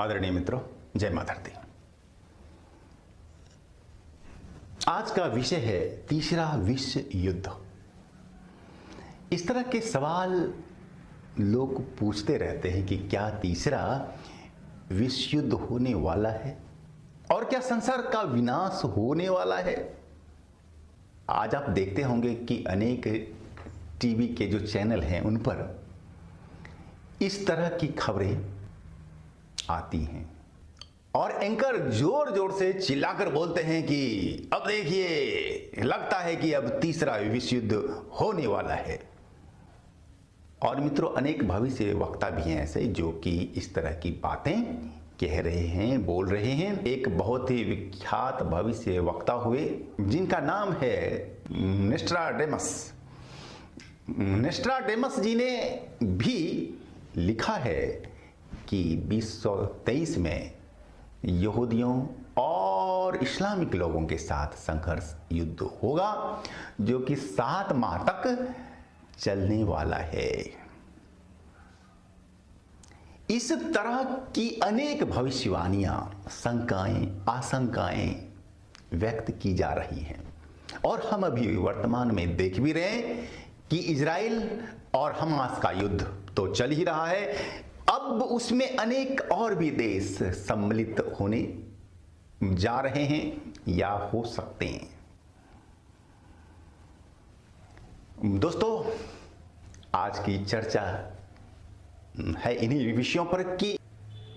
आदरणीय मित्रों, जय माता दी। आज का विषय है तीसरा विश्व युद्ध। इस तरह के सवाल लोग पूछते रहते हैं कि क्या तीसरा विश्व युद्ध होने वाला है और क्या संसार का विनाश होने वाला है। आज आप देखते होंगे कि अनेक टीवी के जो चैनल हैं उन पर इस तरह की खबरें आती हैं और एंकर जोर जोर से चिल्लाकर बोलते हैं कि अब देखिए, लगता है कि अब तीसरा विश्व युद्ध होने वाला है। और मित्रों, अनेक भविष्य वक्ता भी हैं ऐसे जो कि इस तरह की बातें कह रहे हैं, बोल रहे हैं। एक बहुत ही विख्यात भविष्य वक्ता हुए जिनका नाम है नोस्ट्राडेमस। नोस्ट्राडेमस जी ने भी लिखा है कि 2023 में यहूदियों और इस्लामिक लोगों के साथ संघर्ष युद्ध होगा जो कि 7 माह तक चलने वाला है। इस तरह की अनेक भविष्यवाणियां, शंकाएं, आशंकाएं व्यक्त की जा रही हैं और हम अभी वर्तमान में देख भी रहे हैं कि इजराइल और हमास का युद्ध तो चल ही रहा है। अब उसमें अनेक और भी देश सम्मिलित होने जा रहे हैं या हो सकते हैं। दोस्तों, आज की चर्चा है इन्हीं विषयों पर कि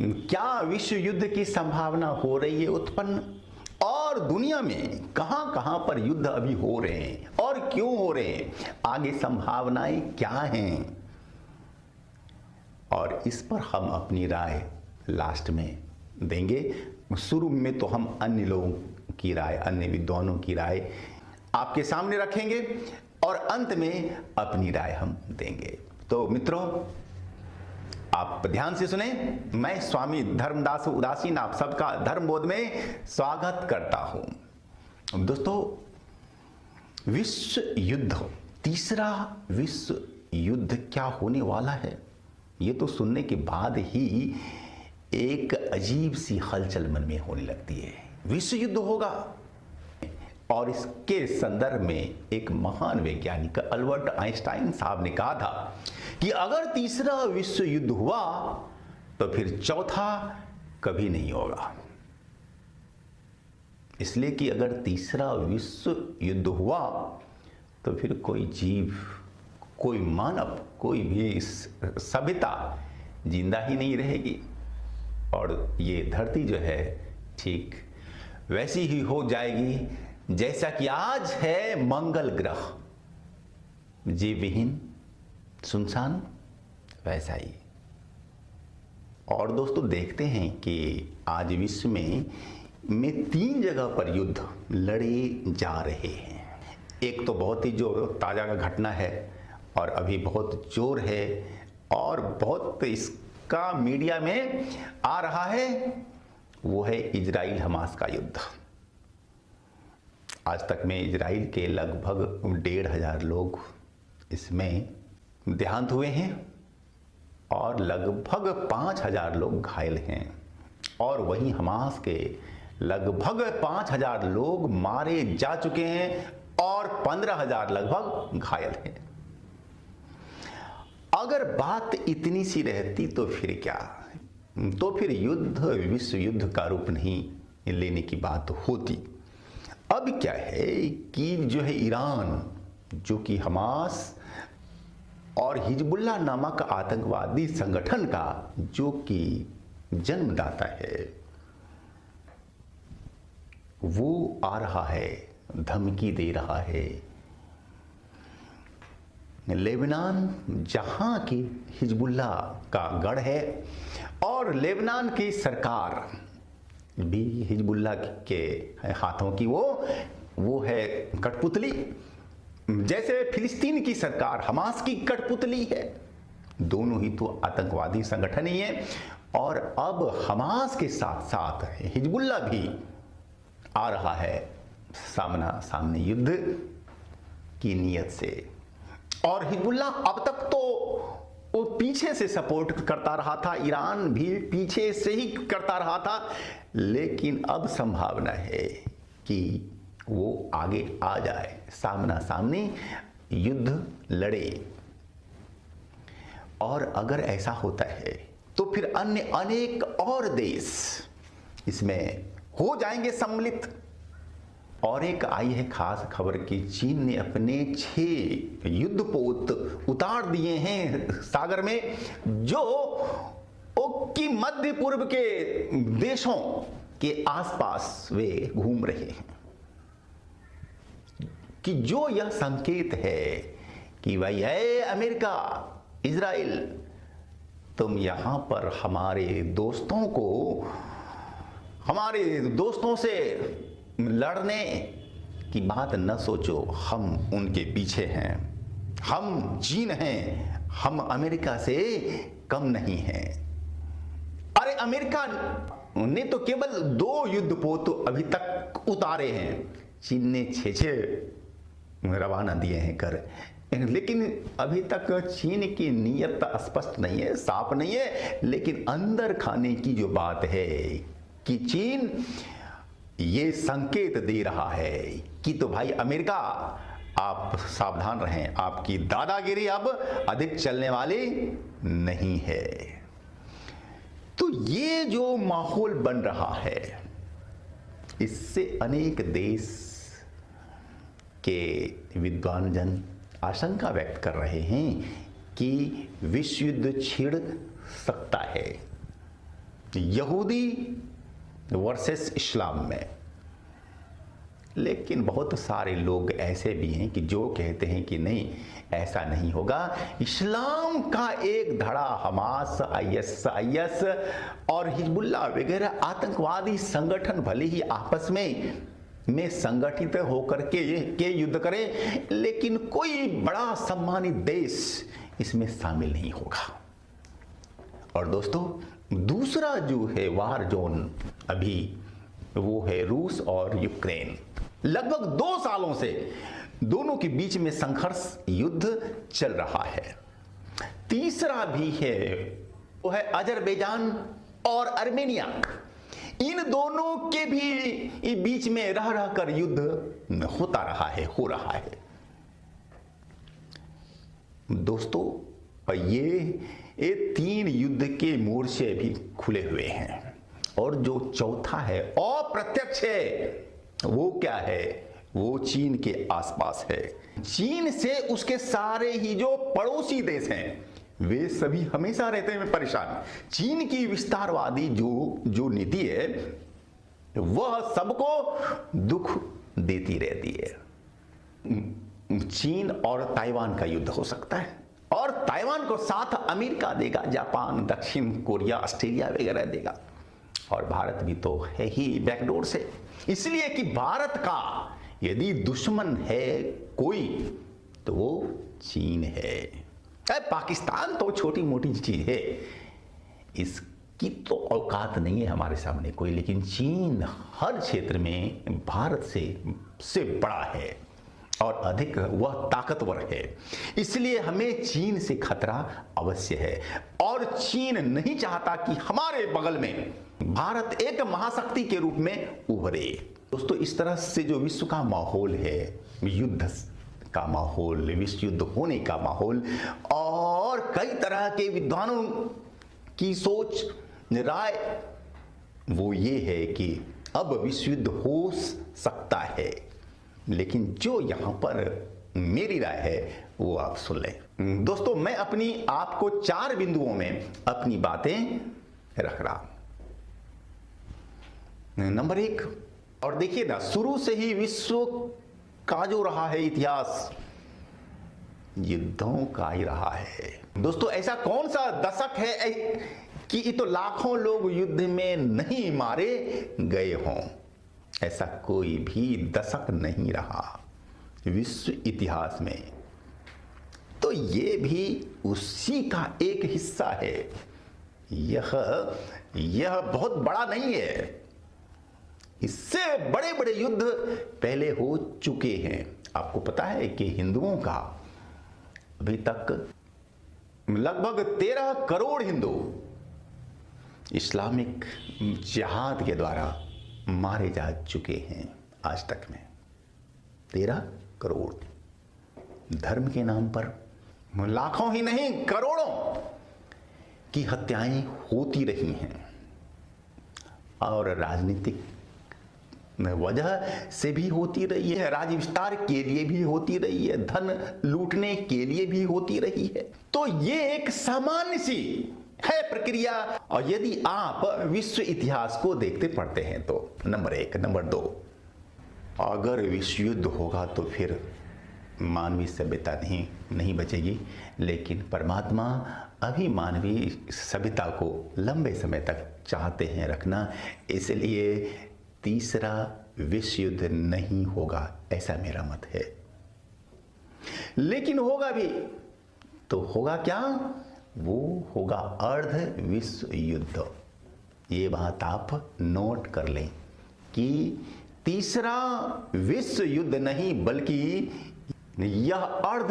क्या विश्व युद्ध की संभावना हो रही है उत्पन्न और दुनिया में कहां कहां पर युद्ध अभी हो रहे हैं और क्यों हो रहे हैं, आगे संभावनाएं क्या हैं। और इस पर हम अपनी राय लास्ट में देंगे। शुरू में तो हम अन्य लोगों की राय, अन्य विद्वानों की राय आपके सामने रखेंगे और अंत में अपनी राय हम देंगे। तो मित्रों, आप ध्यान से सुने। मैं स्वामी धर्मदास उदासीन आप सबका धर्मबोध में स्वागत करता हूं। दोस्तों, विश्व युद्ध, तीसरा विश्व युद्ध क्या होने वाला है, ये तो सुनने के बाद ही एक अजीब सी हलचल मन में होने लगती है। विश्व युद्ध होगा और इसके संदर्भ में एक महान वैज्ञानिक अल्बर्ट आइंस्टाइन साहब ने कहा था कि अगर तीसरा विश्व युद्ध हुआ तो फिर चौथा कभी नहीं होगा। इसलिए कि अगर तीसरा विश्व युद्ध हुआ तो फिर कोई जीव, कोई मानव, कोई भी सभ्यता जिंदा ही नहीं रहेगी और ये धरती जो है ठीक वैसी ही हो जाएगी जैसा कि आज है मंगल ग्रह, जीव विहीन, सुनसान, वैसा ही। और दोस्तों, देखते हैं कि आज विश्व में 3 जगह पर युद्ध लड़े जा रहे हैं। एक तो बहुत ही जो ताजा का घटना है और अभी बहुत जोर है और बहुत इसका मीडिया में आ रहा है, वो है इजराइल हमास का युद्ध। आज तक में इजराइल के लगभग 1,500 लोग इसमें देहांत हुए हैं और लगभग 5,000 लोग घायल हैं और वहीं हमास के लगभग 5,000 लोग मारे जा चुके हैं और 15,000 लगभग घायल हैं। अगर बात इतनी सी रहती तो फिर क्या, तो फिर युद्ध विश्व युद्ध का रूप नहीं लेने की बात होती। अब क्या है कि जो है ईरान, जो कि हमास और हिजबुल्लाह नामक आतंकवादी संगठन का जो कि जन्मदाता है, वो आ रहा है, धमकी दे रहा है। लेबनान, जहां की हिजबुल्लाह का गढ़ है और लेबनान की सरकार भी हिजबुल्लाह के हाथों की वो है कठपुतली, जैसे फिलिस्तीन की सरकार हमास की कठपुतली है। दोनों ही तो आतंकवादी संगठन ही है और अब हमास के साथ साथ हिजबुल्लाह भी आ रहा है सामना सामने युद्ध की नीयत से। और हिजबुल्लाह अब तक तो वो पीछे से सपोर्ट करता रहा था, ईरान भी पीछे से ही करता रहा था, लेकिन अब संभावना है कि वो आगे आ जाए, सामना सामनी युद्ध लड़े। और अगर ऐसा होता है तो फिर अन्य अनेक और देश इसमें हो जाएंगे सम्मिलित। और एक आई है खास खबर कि चीन ने अपने 6 युद्धपोत उतार दिए हैं सागर में, जो कि मध्य पूर्व के देशों के आसपास वे घूम रहे हैं, कि जो यह संकेत है कि भाई है अमेरिका, इजराइल, तुम यहां पर हमारे दोस्तों से लड़ने की बात न सोचो। हम उनके पीछे हैं, हम चीन हैं, हम अमेरिका से कम नहीं हैं। अरे अमेरिका ने तो केवल 2 युद्धपोत अभी तक उतारे हैं, चीन ने 6 रवाना दिए हैं कर, लेकिन अभी तक चीन की नीयत स्पष्ट नहीं है, साफ नहीं है। लेकिन अंदर खाने की जो बात है कि चीन ये संकेत दे रहा है कि तो भाई अमेरिका, आप सावधान रहें, आपकी दादागिरी अब अधिक चलने वाली नहीं है। तो ये जो माहौल बन रहा है, इससे अनेक देश के विद्वान जन आशंका व्यक्त कर रहे हैं कि विश्व युद्ध छिड़ सकता है, यहूदी वर्सेस इस्लाम में। लेकिन बहुत सारे लोग ऐसे भी हैं कि जो कहते हैं कि नहीं, ऐसा नहीं होगा। इस्लाम का एक धड़ा हमास, आईएस और हिजबुल्लाह वगैरह आतंकवादी संगठन भले ही आपस में संगठित होकर के युद्ध करें, लेकिन कोई बड़ा सम्मानित देश इसमें शामिल नहीं होगा। और दोस्तों, दूसरा जो है वार जोन अभी वो है रूस और यूक्रेन। लगभग 2 सालों से दोनों के बीच में संघर्ष युद्ध चल रहा है। तीसरा भी है, वो है अजरबैजान और आर्मेनिया। इन दोनों के भी बीच में रह रहकर युद्ध हो रहा है। दोस्तों, ये 3 युद्ध के मोर्चे भी खुले हुए हैं। और जो चौथा है अप्रत्यक्ष है, वो क्या है? वो चीन के आसपास है। चीन से उसके सारे ही जो पड़ोसी देश हैं, वे सभी हमेशा रहते हैं परेशान। चीन की विस्तारवादी जो नीति है, वह सबको दुख देती रहती है। चीन और ताइवान का युद्ध हो सकता है, और ताइवान को साथ अमेरिका देगा, जापान, दक्षिण कोरिया, ऑस्ट्रेलिया वगैरह देगा। और भारत भी तो है ही बैकडोर से। इसलिए कि भारत का यदि दुश्मन है कोई, तो वो चीन है। पाकिस्तान तो छोटी मोटी चीज है, इसकी तो औकात नहीं है हमारे सामने कोई। लेकिन चीन हर क्षेत्र में भारत से बड़ा है और अधिक वह ताकतवर है। इसलिए हमें चीन से खतरा अवश्य है। और चीन नहीं चाहता कि हमारे बगल में भारत एक महाशक्ति के रूप में उभरे। दोस्तों, इस तरह से जो विश्व का माहौल है, युद्ध का माहौल, विश्व युद्ध होने का माहौल, और कई तरह के विद्वानों की सोच राय वो ये है कि अब विश्व युद्ध हो सकता है। लेकिन जो यहां पर मेरी राय है वो आप सुन लें। दोस्तों, मैं अपनी आपको 4 बिंदुओं में अपनी बातें रख रहा हूं। नंबर 1, और देखिए ना, शुरू से ही विश्व का जो रहा है इतिहास, युद्धों का ही रहा है। दोस्तों, ऐसा कौन सा दशक है कि तो लाखों लोग युद्ध में नहीं मारे गए हों? ऐसा कोई भी दशक नहीं रहा विश्व इतिहास में। तो ये भी उसी का एक हिस्सा है। यह बहुत बड़ा नहीं है, इससे बड़े बड़े युद्ध पहले हो चुके हैं। आपको पता है कि हिंदुओं का अभी तक लगभग 13 करोड़ हिंदू इस्लामिक जिहाद के द्वारा मारे जा चुके हैं आज तक में। 13 करोड़ धर्म के नाम पर लाखों ही नहीं करोड़ों की हत्याएं होती रही हैं और राजनीतिक वजह से भी होती रही है, राज्य विस्तार के लिए भी होती रही है, धन लूटने के लिए भी होती रही है। तो ये एक सामान्य सी है प्रक्रिया। और यदि आप विश्व इतिहास को देखते पढ़ते हैं तो नंबर 1, नंबर 2, अगर विश्व युद्ध होगा तो फिर मानवीय सभ्यता नहीं बचेगी। लेकिन परमात्मा अभी मानवीय सभ्यता को लंबे समय तक चाहते हैं रखना, इसलिए तीसरा विश्व युद्ध नहीं होगा, ऐसा मेरा मत है। लेकिन होगा भी तो होगा क्या? वो होगा अर्ध विश्व युद्ध। ये बात आप नोट कर लें कि तीसरा विश्व युद्ध नहीं बल्कि यह अर्ध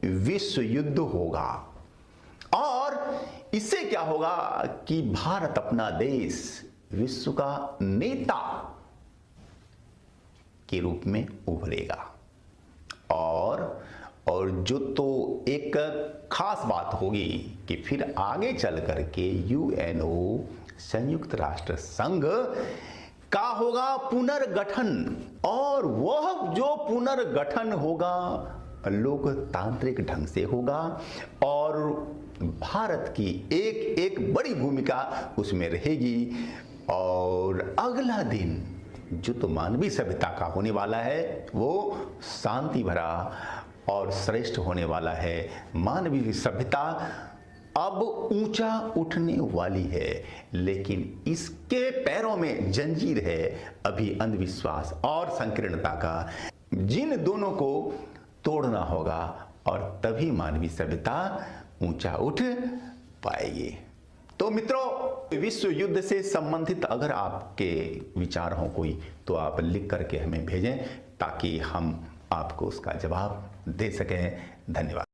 विश्व युद्ध होगा। और इससे क्या होगा कि भारत अपना देश विश्व का नेता के रूप में उभरेगा। और जो तो एक खास बात होगी कि फिर आगे चल करके यूएनओ संयुक्त राष्ट्र संघ का होगा पुनर्गठन, और वह जो पुनर्गठन होगा लोकतांत्रिक ढंग से होगा और भारत की एक बड़ी भूमिका उसमें रहेगी। और अगला दिन जो तो मानवीय सभ्यता का होने वाला है वो शांति भरा और श्रेष्ठ होने वाला है। मानवीय सभ्यता अब ऊंचा उठने वाली है, लेकिन इसके पैरों में जंजीर है अभी अंधविश्वास और संकीर्णता का, जिन दोनों को तोड़ना होगा और तभी मानवीय सभ्यता ऊंचा उठ पाएगी। तो मित्रों, विश्व युद्ध से संबंधित अगर आपके विचार हो कोई तो आप लिख करके हमें भेजें ताकि हम आपको उसका जवाब दे सकें। धन्यवाद।